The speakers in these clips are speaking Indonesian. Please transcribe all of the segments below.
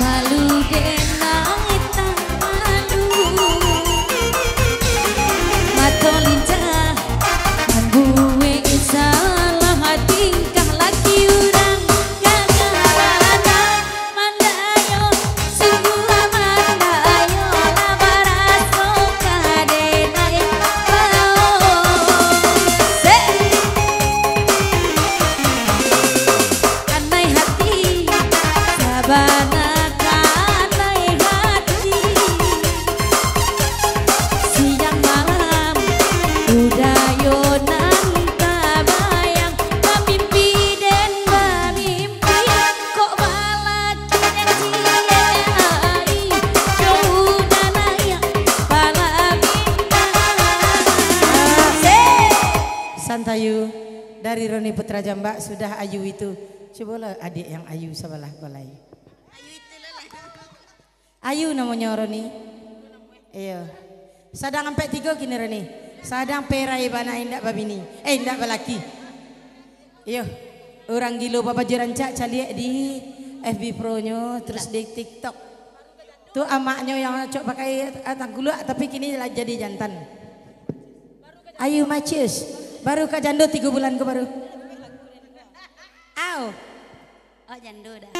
malu denang itang malu mato lincah buwe salah tingkah laki urang gagarana mandayo sungguh mandayo labaras kadenay se anai hati sabana kanai hati siang malam udayo Santayu dari Roni Putra Jambak sudah ayu itu. Cobalah adik yang ayu sebelah golai. Ayu namanya Roni. Iya. Sadang sampai 3 kini Roni. Sadang perai bana indak babini. Indak balaki. Iya. Orang gilo Bapak Jerancak caliak di FB Pro-nya terus di TikTok. Tuh amaknya yang cok pakai atang gulak tapi kini jadi jantan. Ayu Macius. Baru kak jando 3 bulan ke baru. Aw. Oh jando dah.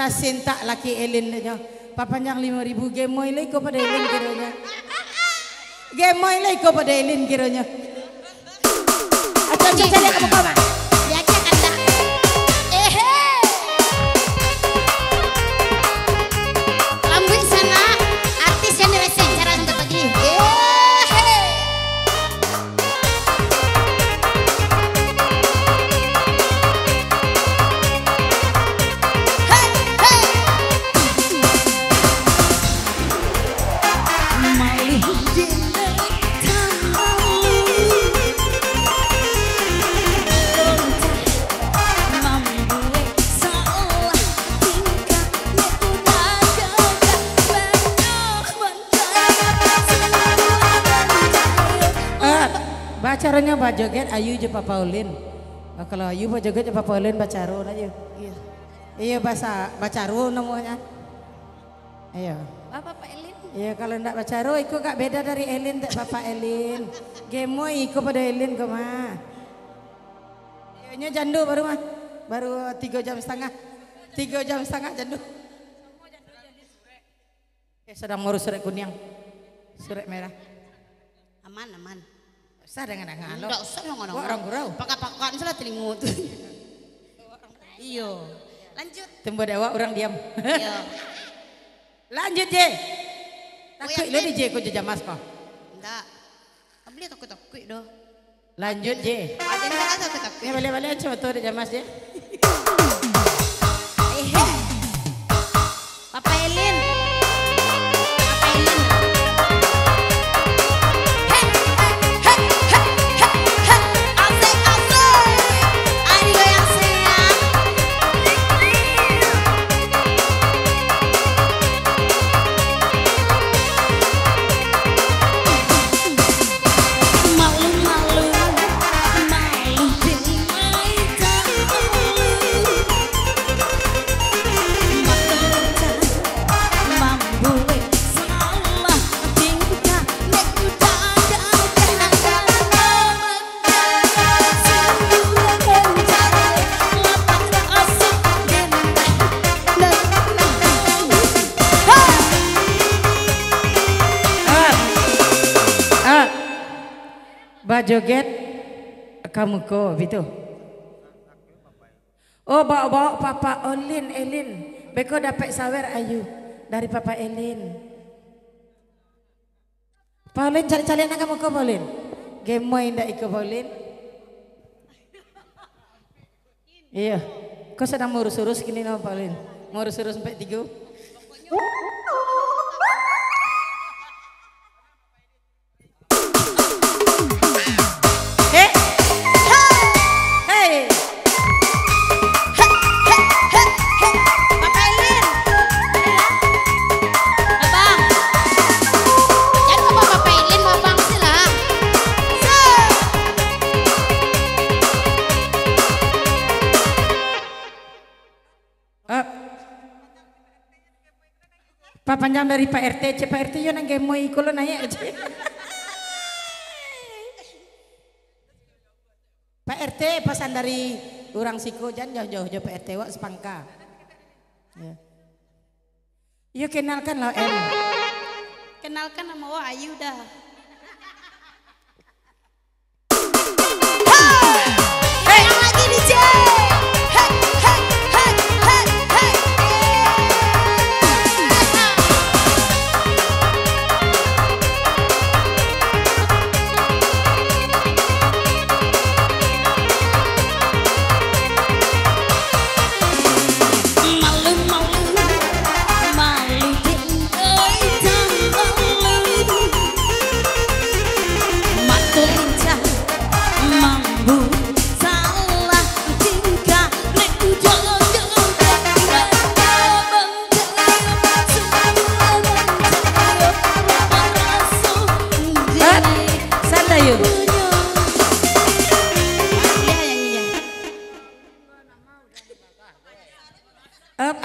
Sinta laki Elin nya papanjang 5.000 gemoy lay ko pada Elin kiranya gemoy lay ko pada Elin kiranya acan cari apa kau mah ya cakap dah lambuin sana artis yang diresen cara untuk pagi Bacaranya bajoget Ayu je Papa Ulin. Kalau Ayu bajoget je Papa Ulin bacaro aja. Iya bahasa bacaro namanya. Iya. Bapak Pak Elin. Ya kalau ndak bacaro iku gak beda dari Elin tak Bapak Elin. Gemo iku pada Elin kok mah. Nya jandu baru mah. Baru 3 jam setengah. 3 jam setengah jandu. Sedang ngurus surat kuning. Surat merah. Aman aman. Usah dengan ngalo. Enggak usah ngono. Orang gurau. Pakai-pakan salah telingut. Iyo. Lanjut. Tembok dewa orang diam. Iya. Lanjut Je. Takut lo di Je kok jamas kok. Enggak. Beli takut-takut doh. Lanjut Je. Ada yang takut-takut. Ini balik-balik coba tuh di jamas Je. Papa Elin. Joget kamu kok gitu. Oh bawa Papa Elin. Beko dapat sawer ayu dari Papa Elin. Paulin cari-cari anak kamu kok Paulin. Gemoy ndak iko Paulin. Iya. Kau sedang ngurus-urus gini no Paulin. Ngurus-urus sampai 3. Panjang dari Pak RT, Pak RT yo nang gemoy kulo naik aja. Pak RT pesan dari orang Siko jangan jauh-jauh Pak RT wak sepangka. Ya. Yuk kenalkan lah M. Kenalkan nama Wak Ayu dah. Hey, yang lagi DJ.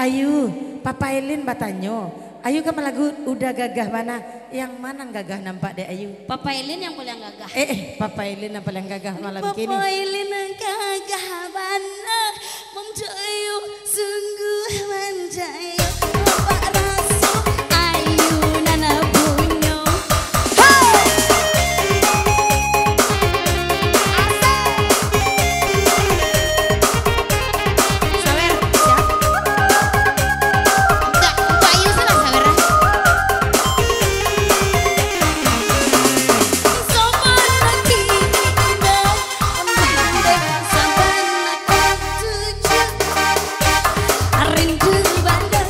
Ayu, Papa Elin batanyo. Ayu kan lagu udah gagah mana? Yang mana gagah nampak deh Ayu? Papa Elin yang paling gagah. Papa Elin yang paling gagah malam Papa kini. Papa Elin yang gagah mana? Menjayu sungguh menjayu. Bapak rasu Ayu nana bunyo. Rindu bandar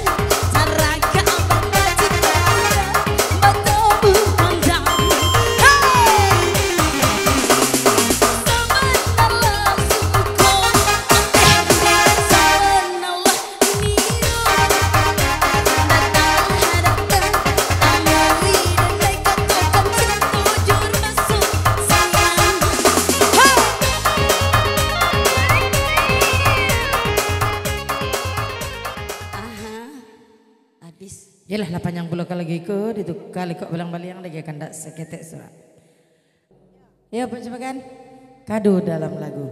Habis. Yalah lah panjang pula kalau gitu itu kali kok balang-balang lagi akan tak seketek surat. Ya percobakan kado dalam lagu.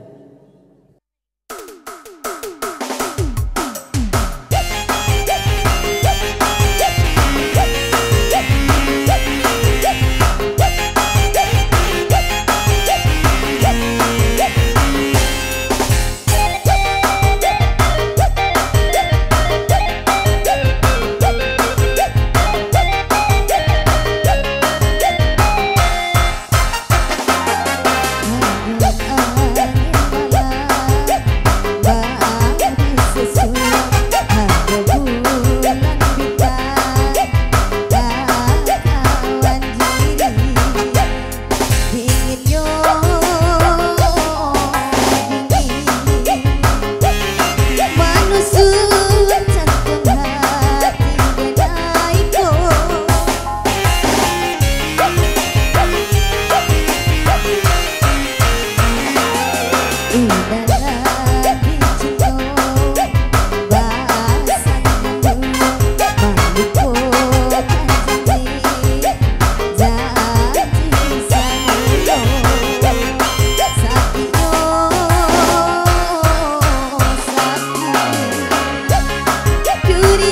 Curi